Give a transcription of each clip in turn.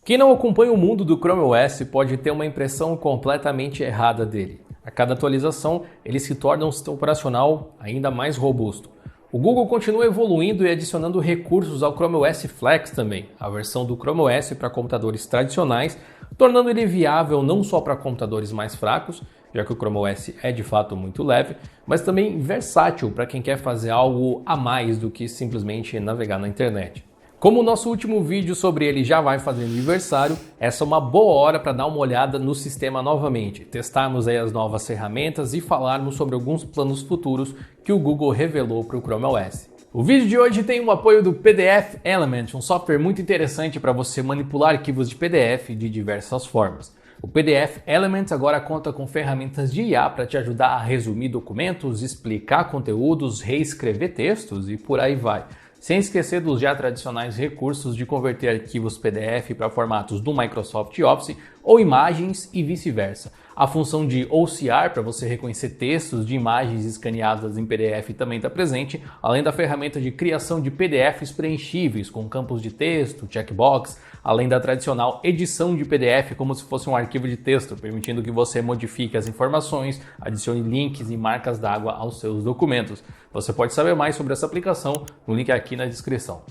Quem não acompanha o mundo do Chrome OS pode ter uma impressão completamente errada dele. A cada atualização, ele se torna um sistema operacional ainda mais robusto. O Google continua evoluindo e adicionando recursos ao Chrome OS Flex também, a versão do Chrome OS para computadores tradicionais, tornando ele viável não só para computadores mais fracos, já que o Chrome OS é de fato muito leve, mas também versátil para quem quer fazer algo a mais do que simplesmente navegar na internet. Como o nosso último vídeo sobre ele já vai fazer aniversário, essa é uma boa hora para dar uma olhada no sistema novamente, testarmos aí as novas ferramentas e falarmos sobre alguns planos futuros que o Google revelou para o Chrome OS. O vídeo de hoje tem o apoio do PDF Element, um software muito interessante para você manipular arquivos de PDF de diversas formas. O PDF Element agora conta com ferramentas de IA para te ajudar a resumir documentos, explicar conteúdos, reescrever textos e por aí vai. Sem esquecer dos já tradicionais recursos de converter arquivos PDF para formatos do Microsoft Office ou imagens e vice-versa. A função de OCR para você reconhecer textos de imagens escaneadas em PDF também está presente, além da ferramenta de criação de PDFs preenchíveis com campos de texto, checkbox, além da tradicional edição de PDF como se fosse um arquivo de texto, permitindo que você modifique as informações, adicione links e marcas d'água aos seus documentos. Você pode saber mais sobre essa aplicação no link aqui na descrição.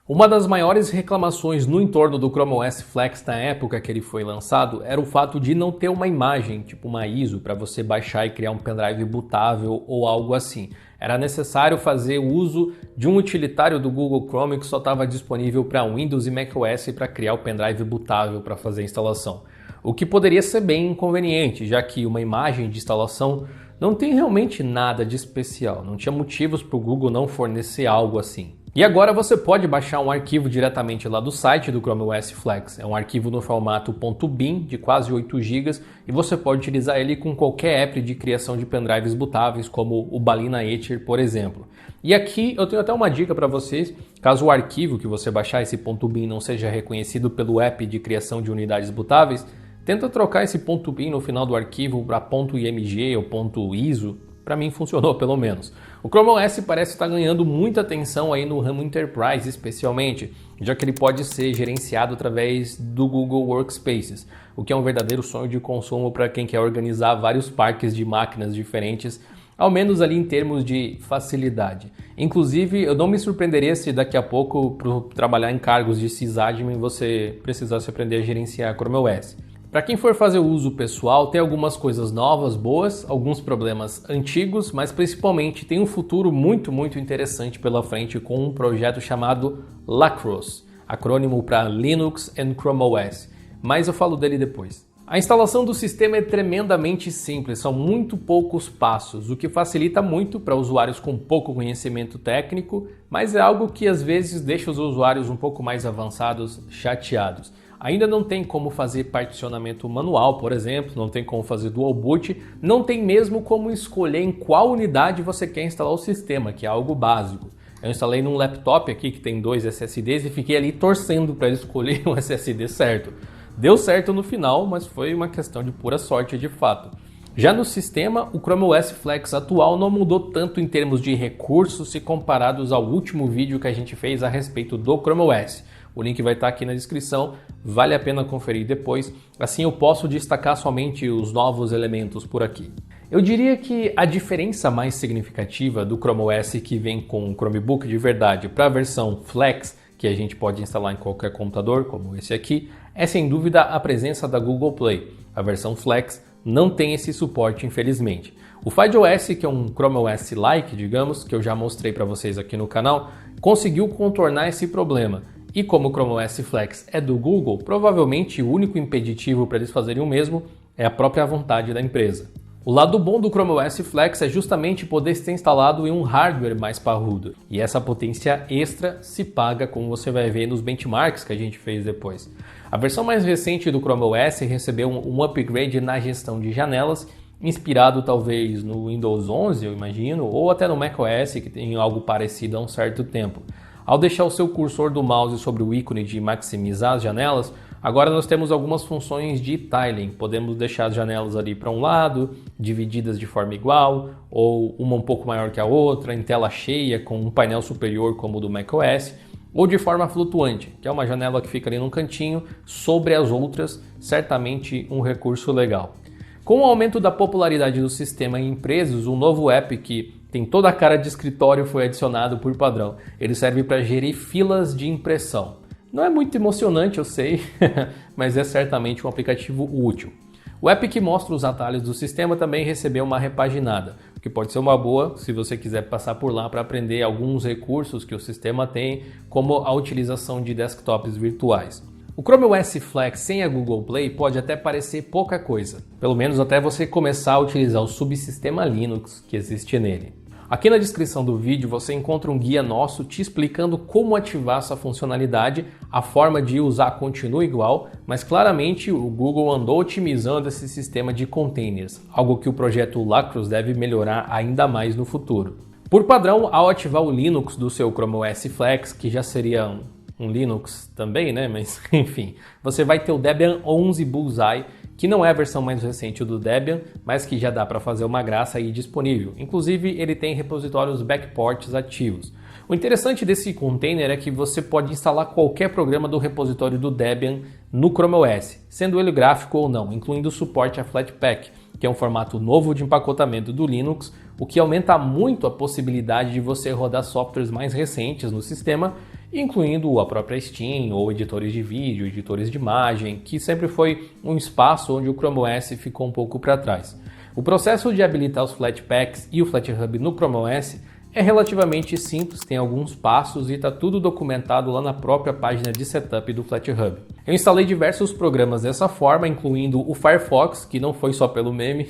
Uma das maiores reclamações no entorno do Chrome OS Flex na época que ele foi lançado era o fato de não ter uma imagem, tipo uma ISO, para você baixar e criar um pendrive bootável ou algo assim. Era necessário fazer uso de um utilitário do Google Chrome que só estava disponível para Windows e macOS para criar o pendrive bootável para fazer a instalação. O que poderia ser bem inconveniente, já que uma imagem de instalação não tem realmente nada de especial, não tinha motivos para o Google não fornecer algo assim. E agora você pode baixar um arquivo diretamente lá do site do Chrome OS Flex. É um arquivo no formato .bin de quase 8 GB e você pode utilizar ele com qualquer app de criação de pendrives bootáveis, como o Balena Etcher, por exemplo. E aqui eu tenho até uma dica para vocês, caso o arquivo que você baixar, esse .bin, não seja reconhecido pelo app de criação de unidades bootáveis, tenta trocar esse .bin no final do arquivo para .img ou .iso. Para mim funcionou pelo menos. O Chrome OS parece estar ganhando muita atenção aí no ramo Enterprise especialmente, já que ele pode ser gerenciado através do Google Workspaces, o que é um verdadeiro sonho de consumo para quem quer organizar vários parques de máquinas diferentes, ao menos ali em termos de facilidade. Inclusive, eu não me surpreenderia se daqui a pouco, para trabalhar em cargos de sysadmin, você precisasse aprender a gerenciar Chrome OS. Para quem for fazer uso pessoal, tem algumas coisas novas, boas, alguns problemas antigos, mas principalmente tem um futuro muito interessante pela frente com um projeto chamado Lacros, acrônimo para Linux and Chrome OS, mas eu falo dele depois. A instalação do sistema é tremendamente simples, são muito poucos passos, o que facilita muito para usuários com pouco conhecimento técnico, mas é algo que às vezes deixa os usuários um pouco mais avançados chateados. Ainda não tem como fazer particionamento manual, por exemplo, não tem como fazer dual boot, não tem mesmo como escolher em qual unidade você quer instalar o sistema, que é algo básico. Eu instalei num laptop aqui que tem 2 SSDs e fiquei ali torcendo para escolher um SSD certo. Deu certo no final, mas foi uma questão de pura sorte de fato. Já no sistema, o Chrome OS Flex atual não mudou tanto em termos de recursos se comparados ao último vídeo que a gente fez a respeito do Chrome OS. O link vai estar aqui na descrição, vale a pena conferir depois, assim eu posso destacar somente os novos elementos por aqui. Eu diria que a diferença mais significativa do Chrome OS que vem com o Chromebook de verdade para a versão Flex, que a gente pode instalar em qualquer computador, como esse aqui, é sem dúvida a presença da Google Play. A versão Flex não tem esse suporte, infelizmente. O FideOS, que é um Chrome OS-like, digamos, que eu já mostrei para vocês aqui no canal, conseguiu contornar esse problema. E como o Chrome OS Flex é do Google, provavelmente o único impeditivo para eles fazerem o mesmo é a própria vontade da empresa. O lado bom do Chrome OS Flex é justamente poder ser instalado em um hardware mais parrudo. E essa potência extra se paga, como você vai ver nos benchmarks que a gente fez depois. A versão mais recente do Chrome OS recebeu um upgrade na gestão de janelas, inspirado talvez no Windows 11, eu imagino, ou até no macOS, que tem algo parecido há um certo tempo. Ao deixar o seu cursor do mouse sobre o ícone de maximizar as janelas, Agora nós temos algumas funções de tiling, podemos deixar as janelas ali para um lado, divididas de forma igual, ou uma um pouco maior que a outra, em tela cheia, com um painel superior como o do macOS, ou de forma flutuante, que é uma janela que fica ali num cantinho, sobre as outras, certamente um recurso legal. Com o aumento da popularidade do sistema em empresas, um novo app que tem toda a cara de escritório foi adicionado por padrão. Ele serve para gerir filas de impressão. Não é muito emocionante, eu sei, mas é certamente um aplicativo útil. O app que mostra os atalhos do sistema também recebeu uma repaginada, o que pode ser uma boa se você quiser passar por lá para aprender alguns recursos que o sistema tem, como a utilização de desktops virtuais. O Chrome OS Flex sem a Google Play pode até parecer pouca coisa, pelo menos até você começar a utilizar o subsistema Linux que existe nele. Aqui na descrição do vídeo você encontra um guia nosso te explicando como ativar essa funcionalidade. A forma de usar continua igual, mas claramente o Google andou otimizando esse sistema de containers, algo que o projeto Lacros deve melhorar ainda mais no futuro. Por padrão, ao ativar o Linux do seu Chrome OS Flex, que já seria um Linux também, né? Mas enfim, você vai ter o Debian 11 Bullseye, que não é a versão mais recente do Debian, mas que já dá para fazer uma graça aí disponível. Inclusive, ele tem repositórios backports ativos. O interessante desse container é que você pode instalar qualquer programa do repositório do Debian no Chrome OS, sendo ele gráfico ou não, incluindo o suporte a Flatpak, que é um formato novo de empacotamento do Linux, o que aumenta muito a possibilidade de você rodar softwares mais recentes no sistema, incluindo a própria Steam ou editores de vídeo, editores de imagem, que sempre foi um espaço onde o Chrome OS ficou um pouco para trás. O processo de habilitar os Flatpaks e o FlatHub no Chrome OS é relativamente simples, tem alguns passos e está tudo documentado lá na própria página de setup do FlatHub. Eu instalei diversos programas dessa forma, incluindo o Firefox, que não foi só pelo meme,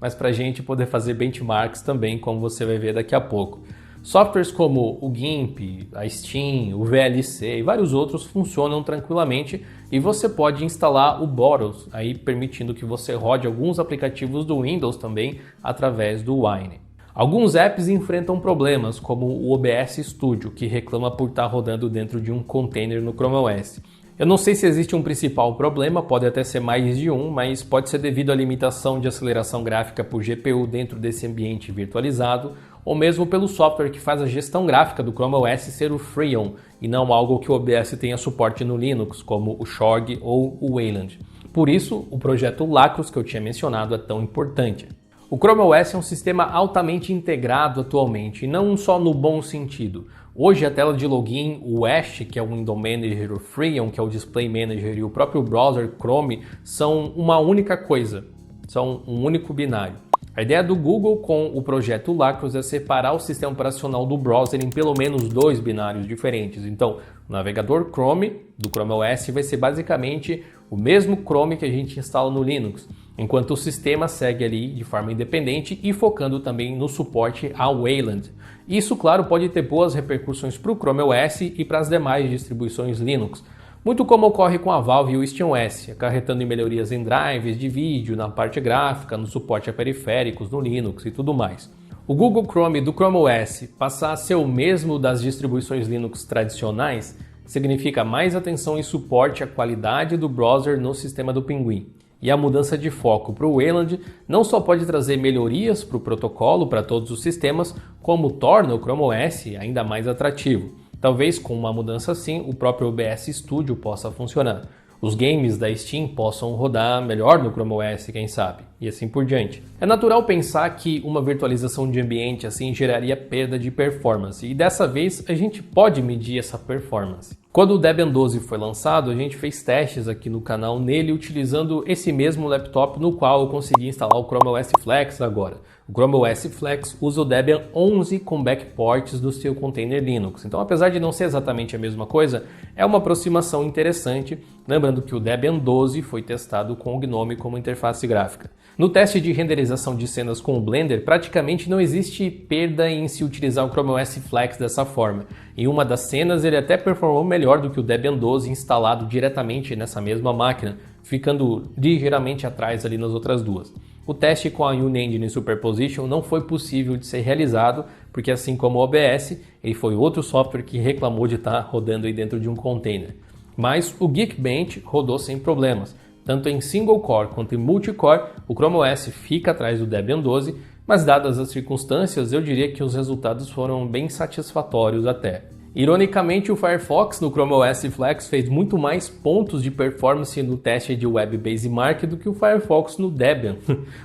mas para a gente poder fazer benchmarks também, como você vai ver daqui a pouco. Softwares como o GIMP, a Steam, o VLC e vários outros funcionam tranquilamente e você pode instalar o Bottles, aí permitindo que você rode alguns aplicativos do Windows também através do Wine. Alguns apps enfrentam problemas, como o OBS Studio, que reclama por estar rodando dentro de um container no Chrome OS. Eu não sei se existe um principal problema, pode até ser mais de um, mas pode ser devido à limitação de aceleração gráfica por GPU dentro desse ambiente virtualizado, ou mesmo pelo software que faz a gestão gráfica do Chrome OS ser o Freon, e não algo que o OBS tenha suporte no Linux, como o Shorg ou o Wayland. Por isso, o projeto Lacros que eu tinha mencionado é tão importante. O Chrome OS é um sistema altamente integrado atualmente, e não só no bom sentido. Hoje a tela de login, o Ash, que é o Window Manager, o Freon, que é o Display Manager, e o próprio browser Chrome são uma única coisa, são um único binário. A ideia do Google com o projeto Lacros é separar o sistema operacional do browser em pelo menos dois binários diferentes. Então, o navegador Chrome do Chrome OS vai ser basicamente o mesmo Chrome que a gente instala no Linux, enquanto o sistema segue ali de forma independente e focando também no suporte ao Wayland. Isso, claro, pode ter boas repercussões para o Chrome OS e para as demais distribuições Linux, muito como ocorre com a Valve e o SteamOS, acarretando em melhorias em drives de vídeo, na parte gráfica, no suporte a periféricos, no Linux e tudo mais. O Google Chrome do Chrome OS passar a ser o mesmo das distribuições Linux tradicionais significa mais atenção e suporte à qualidade do browser no sistema do Pinguim. E a mudança de foco para o Wayland não só pode trazer melhorias para o protocolo para todos os sistemas, como torna o Chrome OS ainda mais atrativo. Talvez com uma mudança assim, o próprio OBS Studio possa funcionar. Os games da Steam possam rodar melhor no Chrome OS, quem sabe, e assim por diante. É natural pensar que uma virtualização de ambiente assim geraria perda de performance, e dessa vez a gente pode medir essa performance. Quando o Debian 12 foi lançado, a gente fez testes aqui no canal nele utilizando esse mesmo laptop no qual eu consegui instalar o Chrome OS Flex agora. O Chrome OS Flex usa o Debian 11 com backports do seu container Linux. Então, apesar de não ser exatamente a mesma coisa, é uma aproximação interessante, lembrando que o Debian 12 foi testado com o GNOME como interface gráfica. No teste de renderização de cenas com o Blender, praticamente não existe perda em se utilizar o Chrome OS Flex dessa forma. Em uma das cenas, ele até performou melhor do que o Debian 12 instalado diretamente nessa mesma máquina, ficando ligeiramente atrás ali nas outras duas. O teste com a Unengine Superposition não foi possível de ser realizado, porque assim como o OBS, ele foi outro software que reclamou de estar rodando aí dentro de um container. Mas o Geekbench rodou sem problemas. Tanto em single core quanto em multicore, o Chrome OS fica atrás do Debian 12, mas dadas as circunstâncias, eu diria que os resultados foram bem satisfatórios até. Ironicamente, o Firefox no Chrome OS Flex fez muito mais pontos de performance no teste de Web Benchmark do que o Firefox no Debian.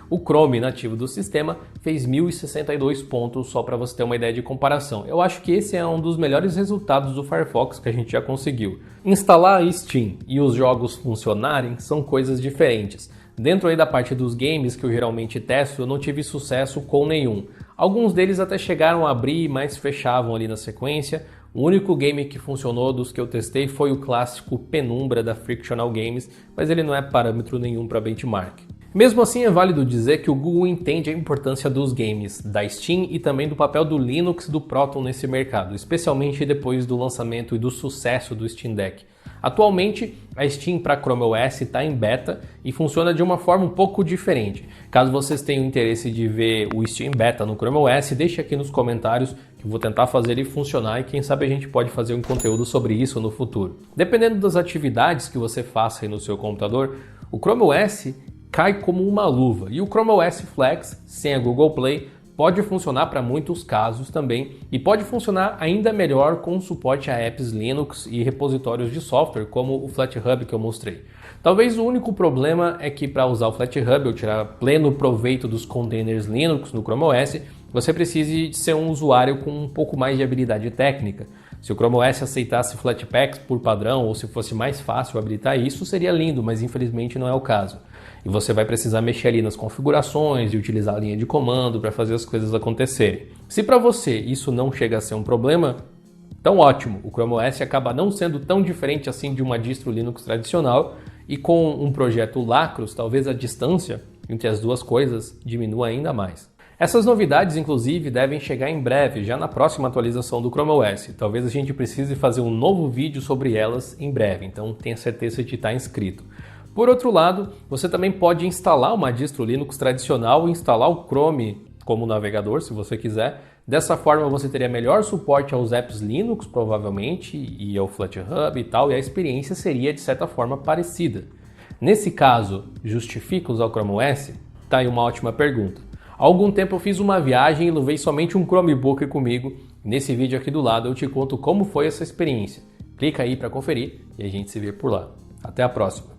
O Chrome nativo do sistema fez 1062 pontos, só para você ter uma ideia de comparação. Eu acho que esse é um dos melhores resultados do Firefox que a gente já conseguiu. Instalar a Steam e os jogos funcionarem são coisas diferentes. Dentro aí da parte dos games que eu geralmente testo, eu não tive sucesso com nenhum. Alguns deles até chegaram a abrir, mas fechavam ali na sequência. O único game que funcionou dos que eu testei foi o clássico Penumbra da Frictional Games, mas ele não é parâmetro nenhum para benchmark. Mesmo assim, é válido dizer que o Google entende a importância dos games, da Steam e também do papel do Linux e do Proton nesse mercado, especialmente depois do lançamento e do sucesso do Steam Deck. Atualmente, a Steam para Chrome OS está em beta e funciona de uma forma um pouco diferente. Caso vocês tenham interesse de ver o Steam Beta no Chrome OS, deixe aqui nos comentários que eu vou tentar fazer ele funcionar e quem sabe a gente pode fazer um conteúdo sobre isso no futuro. Dependendo das atividades que você faça aí no seu computador, o Chrome OS cai como uma luva e o Chrome OS Flex, sem a Google Play, pode funcionar para muitos casos também e pode funcionar ainda melhor com suporte a apps Linux e repositórios de software como o FlatHub que eu mostrei. Talvez o único problema é que para usar o FlatHub ou tirar pleno proveito dos containers Linux no Chrome OS, você precise de ser um usuário com um pouco mais de habilidade técnica. Se o Chrome OS aceitasse Flatpaks por padrão ou se fosse mais fácil habilitar isso, seria lindo, mas infelizmente não é o caso. E você vai precisar mexer ali nas configurações e utilizar a linha de comando para fazer as coisas acontecerem. Se para você isso não chega a ser um problema, então ótimo, o Chrome OS acaba não sendo tão diferente assim de uma distro Linux tradicional e com um projeto Lacros, talvez a distância entre as duas coisas diminua ainda mais. Essas novidades, inclusive, devem chegar em breve, já na próxima atualização do Chrome OS. Talvez a gente precise fazer um novo vídeo sobre elas em breve, então tenha certeza de estar inscrito. Por outro lado, você também pode instalar uma distro Linux tradicional e instalar o Chrome como navegador, se você quiser. Dessa forma você teria melhor suporte aos apps Linux, provavelmente, e ao FlatHub e tal, e a experiência seria, de certa forma, parecida. Nesse caso, justifica usar o Chrome OS? Tá aí uma ótima pergunta. Há algum tempo eu fiz uma viagem e levei somente um Chromebook comigo. Nesse vídeo aqui do lado eu te conto como foi essa experiência. Clica aí para conferir e a gente se vê por lá. Até a próxima!